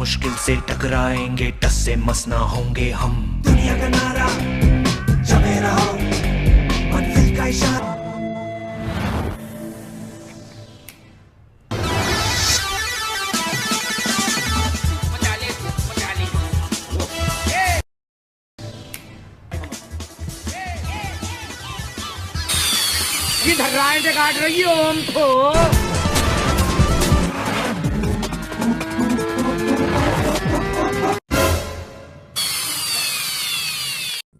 मुश्किल से टकराएंगे, टस से मस ना होंगे हम। दुनिया का नारा जमे रहो, मंजिल का इशारा। किधर राइट काट रही हो हमको?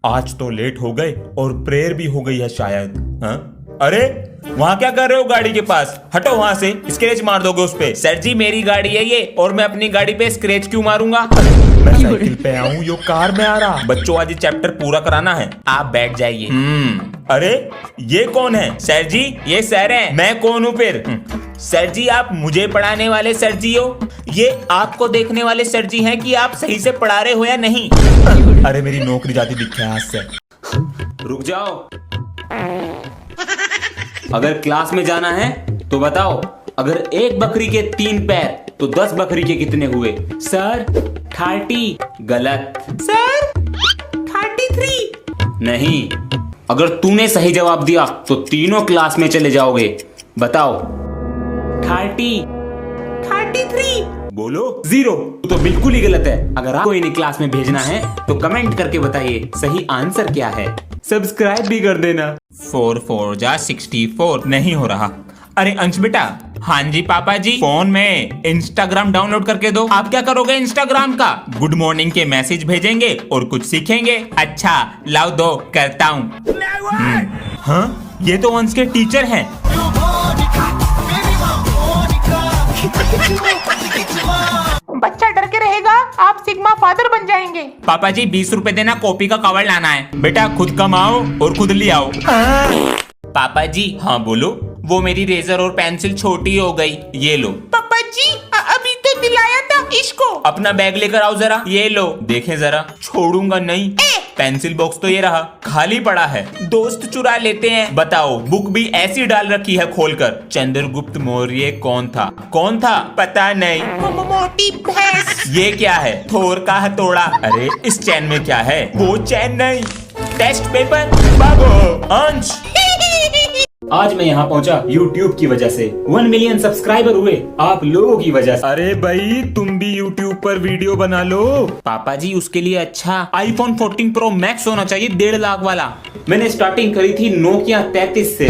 आज तो लेट हो गए और प्रेयर भी हो गई है शायद। हाँ? अरे वहाँ क्या कर रहे हो गाड़ी के पास? हटो वहाँ से, स्क्रैच मार दोगे उस पे। सर जी मेरी गाड़ी है ये, और मैं अपनी गाड़ी पे स्क्रैच क्यों मारूंगा? मैं साइकिल पे आऊँ, यो कार में आ रहा। बच्चों आज ये चैप्टर पूरा कराना है, आप बैठ जाइए। अरे ये कौन है? सर जी ये सर है। मैं कौन हूँ फिर? सर जी आप मुझे पढ़ाने वाले सर जी हो, ये आपको देखने वाले सर जी हैं कि आप सही से पढ़ा रहे हो या नहीं। अरे मेरी नौकरी जाती दिखे आज से। रुक जाओ, अगर क्लास में जाना है तो बताओ, अगर एक बकरी के 3 पैर तो 10 बकरी के कितने हुए? सर 30। गलत। सर 33। नहीं, अगर तूने सही जवाब दिया तो तीनों क्लास में चले जाओगे। बताओ 33। बोलो 0। तो बिल्कुल ही गलत है। अगर आपको इन्हें क्लास में भेजना है तो कमेंट करके बताइए सही आंसर क्या है। सब्सक्राइब भी कर देना। 4 4 जा 64 नहीं हो रहा। अरे अंश बेटा। हाँ जी पापा जी। फोन में इंस्टाग्राम डाउनलोड करके दो। आप क्या करोगे इंस्टाग्राम का? गुड मॉर्निंग के मैसेज भेजेंगे और कुछ सीखेंगे। अच्छा लाओ दो, करता हूँ। हाँ ये तो अंश के टीचर हैं। बच्चा डर के रहेगा, आप सिग्मा फादर बन जाएंगे। पापा जी 20 रुपए देना, कॉपी का कवर लाना है। बेटा खुद कमाओ और खुद ले आओ। पापा जी। हाँ बोलो। वो मेरी रेजर और पेंसिल छोटी हो गई, ये लो। पापा जी अभी तो दिलाया था इसको। अपना बैग लेकर आओ जरा, ये लो। देखें जरा, छोड़ूंगा नहीं। पेंसिल बॉक्स तो ये रहा, खाली पड़ा है। दोस्त चुरा लेते हैं। बताओ बुक भी ऐसी डाल रखी है खोलकर। चंद्रगुप्त मौर्य कौन था? कौन था? पता नहीं। मोटी भैंस। ये क्या है? थोर का हथौड़ा। अरे इस चैन में क्या है? वो चैन नहीं, टेस्ट पेपर। बाबू अंश। आज मैं यहाँ पहुँचा YouTube की वजह से। 1 मिलियन सब्सक्राइबर हुए आप लोगों की वजह से। अरे भाई तुम भी YouTube पर वीडियो बना लो। पापा जी उसके लिए अच्छा iPhone 14 Pro Max होना चाहिए, 1.5 लाख वाला। मैंने स्टार्टिंग करी थी Nokia 33 से।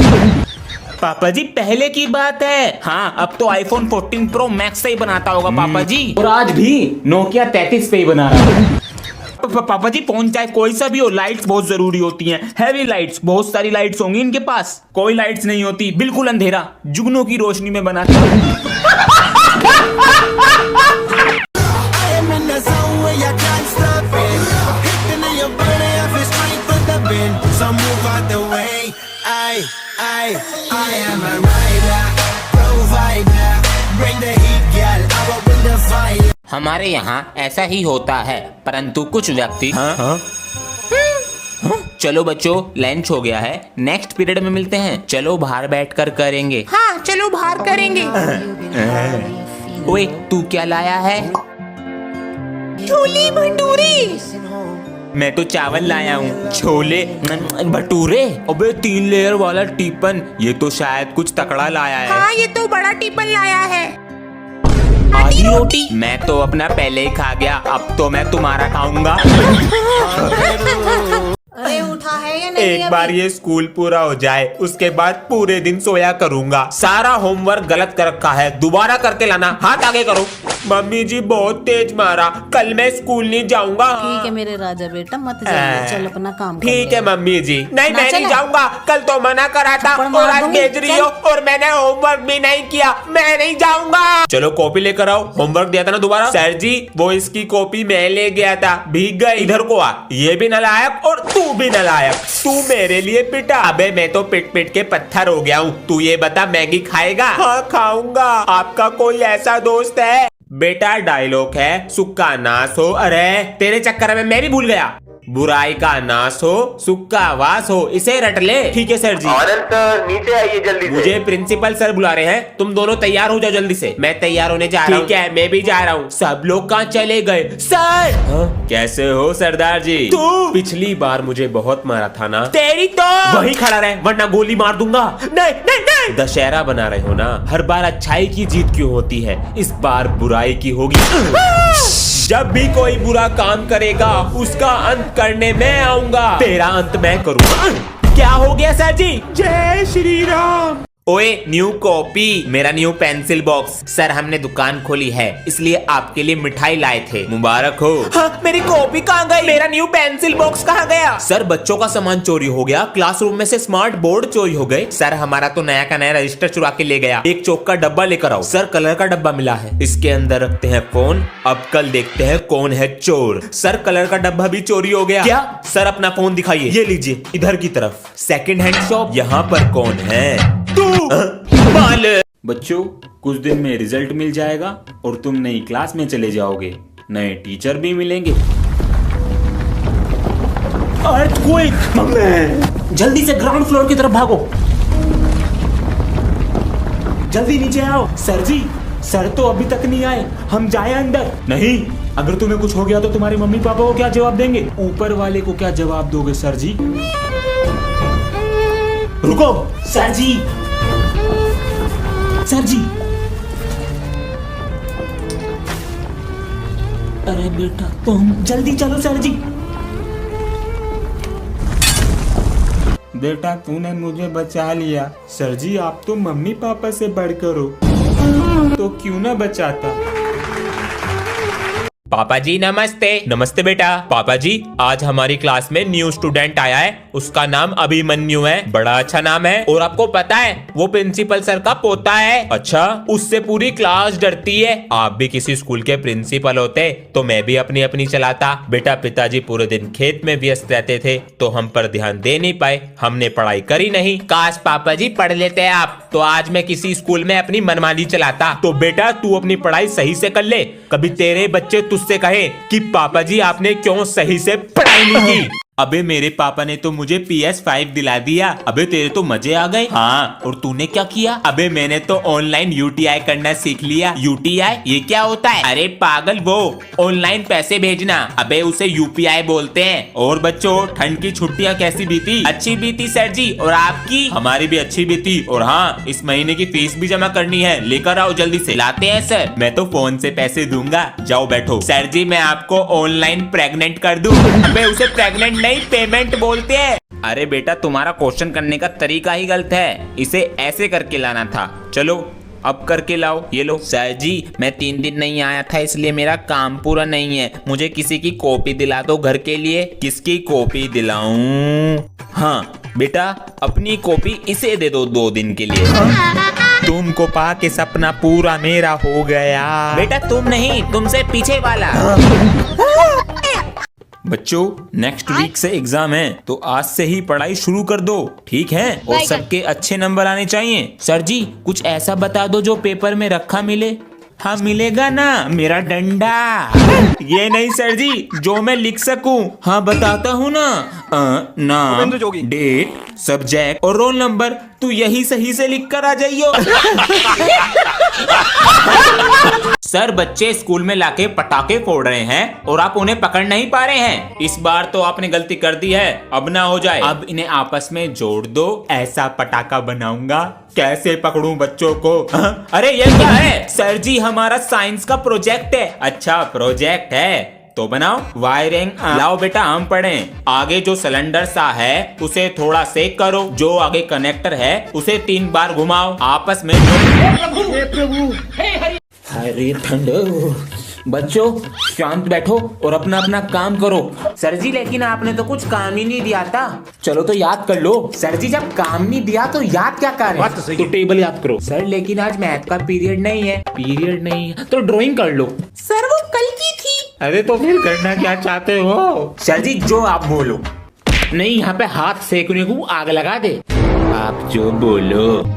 पापा जी पहले की बात है। हाँ अब तो iPhone 14 Pro Max से ही बनाता होगा पापा जी। और आज भी Nokia 33 पे ही बना रहा है। पापा जी फोन चाहे कोई सा भी हो, लाइट्स बहुत जरूरी होती हैं। हैवी लाइट्स, बहुत सारी लाइट्स होंगी इनके पास। कोई लाइट्स नहीं होती, बिल्कुल अंधेरा, जुगनू की रोशनी में बनाते हैं। हमारे यहाँ ऐसा ही होता है, परंतु कुछ व्यक्ति। हाँ? चलो बच्चों लंच हो गया है, नेक्स्ट पीरियड में मिलते हैं। चलो बाहर बैठकर करेंगे। हाँ चलो बाहर करेंगे। ओए तू क्या लाया है? छोले भटूरे। मैं तो चावल लाया हूँ। छोले भटूरे? अबे 3 लेयर वाला टिफिन, ये तो शायद कुछ तकड़ा लाया है। हाँ ये तो बड़ा टिफिन लाया है। आधी रोटी? मैं तो अपना पहले ही खा गया, अब तो मैं तुम्हारा खाऊंगा। अरे उठा है या नहीं? एक बार ये स्कूल पूरा हो जाए उसके बाद पूरे दिन सोया करूंगा। सारा होमवर्क गलत कर रखा है, दोबारा करके लाना। हाथ आगे करो। मम्मी जी बहुत तेज मारा, कल मैं स्कूल नहीं जाऊंगा। ठीक है मेरे राजा बेटा, मत जाइए, चल अपना काम कर। ठीक है मम्मी जी। नहीं मैं नहीं जाऊंगा, कल तो मना करा था और आज भेज रही हो और मैंने होमवर्क भी नहीं किया। मैं नहीं जाऊंगा। चलो कॉपी लेकर आओ, होमवर्क दिया था ना दोबारा। सर जी वो इसकी कॉपी मैं ले गया था, भीग गई। इधर को आ, ये भी नालायक और तू भी नालायक। तू मेरे लिए पिटा। अबे मैं तो पिट पिट के पत्थर हो गया हूँ। तू ये बता मैगी खाएगा? हाँ खाऊंगा। आपका कोई ऐसा दोस्त है? बेटा डायलॉग है, सुक्का नाश हो। अरे तेरे चक्कर में मैं भी भूल गया। बुराई का नाश हो, सुख का वास हो, इसे रट ले। ठीक है सर जी। आनंद सर नीचे आइए जल्दी से। मुझे प्रिंसिपल सर बुला रहे हैं, तुम दोनों तैयार हो जाओ जल्दी से। मैं तैयार होने जा रहा हूँ। ठीक है, मैं भी जा रहा हूँ। सब लोग कहाँ चले गए? सर कैसे हो सरदार जी? तू पिछली बार मुझे बहुत मारा था ना? तेरी तो वही खड़ा रहे वरना गोली मार दूंगा। नहीं नहीं नहीं, दशहरा बना रहे हो ना? हर बार अच्छाई की जीत क्यों होती है? इस बार बुराई की होगी। जब भी कोई बुरा काम करेगा उसका अंत करने मैं आऊंगा। तेरा अंत मैं करूंगा। क्या हो गया सर जी? जय श्री राम। ओए न्यू कॉपी, मेरा न्यू पेंसिल बॉक्स। सर हमने दुकान खोली है इसलिए आपके लिए मिठाई लाए थे। मुबारक हो। हाँ, मेरी कॉपी कहाँ गई? मेरा न्यू पेंसिल बॉक्स कहाँ गया? सर बच्चों का सामान चोरी हो गया, क्लासरूम में से स्मार्ट बोर्ड चोरी हो गए। सर हमारा तो नया का नया रजिस्टर चुरा के ले गया। एक चौक का डब्बा लेकर आओ। सर कलर का डब्बा मिला है, इसके अंदर रखते हैं फोन। अब कल देखते हैं कौन है चोर। सर कलर का डब्बा भी चोरी हो गया। क्या? सर अपना फोन दिखाइए। ये लीजिए, इधर की तरफ। Second hand shop. यहाँ पर कौन है? बच्चों, कुछ दिन में रिजल्ट मिल जाएगा और तुम नई क्लास में चले जाओगे। नए टीचर भी मिलेंगे। जल्दी से ग्राउंड फ्लोर की तरफ भागो। जल्दी नीचे आओ। सर जी, सर तो अभी तक नहीं आए, हम जाए अंदर? नहीं, अगर तुम्हें कुछ हो गया तो तुम्हारे मम्मी पापा को क्या जवाब देंगे? ऊपर वाले को क्या जवाब दोगे सर जी? रुको सर जी। सर जी, अरे बेटा तुम जल्दी चलो सर जी। बेटा तूने मुझे बचा लिया। सर जी, आप तो मम्मी पापा से बढ़कर हो, तो क्यों ना बचाता? पापा जी नमस्ते। नमस्ते बेटा। पापा जी, आज हमारी क्लास में न्यू स्टूडेंट आया है, उसका नाम अभिमन्यु है। बड़ा अच्छा नाम है। और आपको पता है वो प्रिंसिपल सर का पोता है। अच्छा, उससे पूरी क्लास डरती है। आप भी किसी स्कूल के प्रिंसिपल होते तो मैं भी अपनी अपनी चलाता। बेटा पिताजी पूरे दिन खेत में व्यस्त रहते थे तो हम पर ध्यान दे नहीं पाए, हमने पढ़ाई करी नहीं। काश पापा जी पढ़ लेते आप तो आज मैं किसी स्कूल में अपनी मनमानी चलाता। तो बेटा तू अपनी पढ़ाई सही से कर ले, कभी तेरे बच्चे तुझसे कहे कि पापा जी आपने क्यों सही से पढ़ाई नहीं की। अबे मेरे पापा ने तो मुझे PS5 दिला दिया। अबे तेरे तो मजे आ गए। हाँ, और तूने क्या किया? अबे मैंने तो ऑनलाइन UTI करना सीख लिया। UTI ये क्या होता है? अरे पागल, वो ऑनलाइन पैसे भेजना। अबे उसे UPI बोलते हैं। और बच्चों, ठंड की छुट्टियाँ कैसी बीती? अच्छी बीती सर जी। और आपकी? हमारी भी अच्छी बीती। और हाँ, इस महीने की फीस भी जमा करनी है, लेकर आओ जल्दी से। लाते हैं सर। मैं तो फोन से पैसे दूंगा, जाओ बैठो। सर जी मैं आपको ऑनलाइन प्रेग्नेंट कर दूं। अबे उसे प्रेग्नेंट नहीं, पेमेंट बोलते हैं। अरे बेटा तुम्हारा क्वेश्चन करने का तरीका ही गलत है, इसे ऐसे करके लाना था। चलो अब करके लाओ। ये लो। सर जी मैं 3 दिन नहीं आया था इसलिए मेरा काम पूरा नहीं है, मुझे किसी की कॉपी दिला दो घर के लिए। किसकी कॉपी दिलाऊं? हाँ बेटा अपनी कॉपी इसे दे दो 2 दिन के लिए। तुमको पा के सपना पूरा मेरा हो गया। बेटा तुम नहीं, तुमसे पीछे वाला। बच्चों, नेक्स्ट वीक से एग्जाम है तो आज से ही पढ़ाई शुरू कर दो, ठीक है? और सबके अच्छे नंबर आने चाहिए। सर जी कुछ ऐसा बता दो जो पेपर में रखा मिले। हाँ मिलेगा ना, मेरा डंडा। ये नहीं सर जी, जो मैं लिख सकूं। हाँ बताता हूँ ना। नाम, डेट, सब्जेक्ट और रोल नंबर तू यही सही से लिख कर आ जाइयो। सर बच्चे स्कूल में लाके पटाखे फोड़ रहे हैं और आप उन्हें पकड़ नहीं पा रहे हैं। इस बार तो आपने गलती कर दी है, अब ना हो जाए। अब इन्हें आपस में जोड़ दो, ऐसा पटाखा बनाऊंगा। कैसे पकड़ूं बच्चों को? अरे ये क्या है? सर जी हमारा साइंस का प्रोजेक्ट है। अच्छा प्रोजेक्ट है तो बनाओ। वायरिंग लाओ बेटा, हम पढ़ें। आगे जो सिलेंडर सा है उसे थोड़ा सेक करो, जो आगे कनेक्टर है उसे 3 बार घुमाओ। आपस में अरे ठंड। बच्चों शांत बैठो और अपना अपना काम करो। सर जी लेकिन आपने तो कुछ काम ही नहीं दिया था। चलो तो याद कर लो। सर जी जब काम नहीं दिया तो याद क्या करें? तो टेबल याद करो। सर लेकिन आज मैथ का पीरियड नहीं है। पीरियड नहीं है तो ड्राइंग कर लो। सर वो कल की थी। अरे तो फिर करना क्या चाहते हो? सर जी जो आप बोलो। नहीं, यहाँ पे हाथ सेकने को आग लगा दे। आप जो बोलो।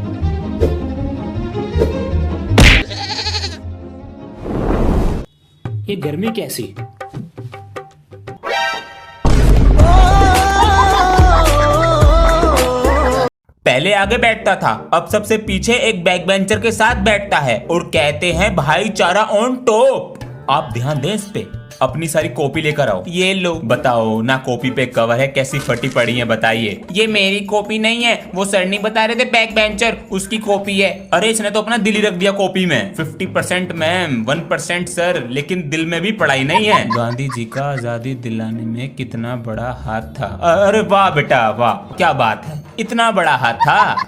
ये गर्मी कैसी? पहले आगे बैठता था, अब सबसे पीछे एक बैक बेंचर के साथ बैठता है और कहते हैं भाईचारा ऑन टॉप। आप ध्यान दें इस पे। अपनी सारी कॉपी लेकर आओ। ये लो। बताओ ना, कॉपी पे कवर है, कैसी फटी पड़ी है बताइए। ये मेरी कॉपी नहीं है, वो सर नहीं बता रहे थे बैक बेंचर, उसकी कॉपी है। अरे इसने तो अपना दिल ही रख दिया कॉपी में। 50% मैम, 1% सर, लेकिन दिल में भी पढ़ाई नहीं है। गांधी जी का आजादी दिलाने में कितना बड़ा हाथ था। अरे वाह बेटा वाह, क्या बात है, इतना बड़ा हाथ था।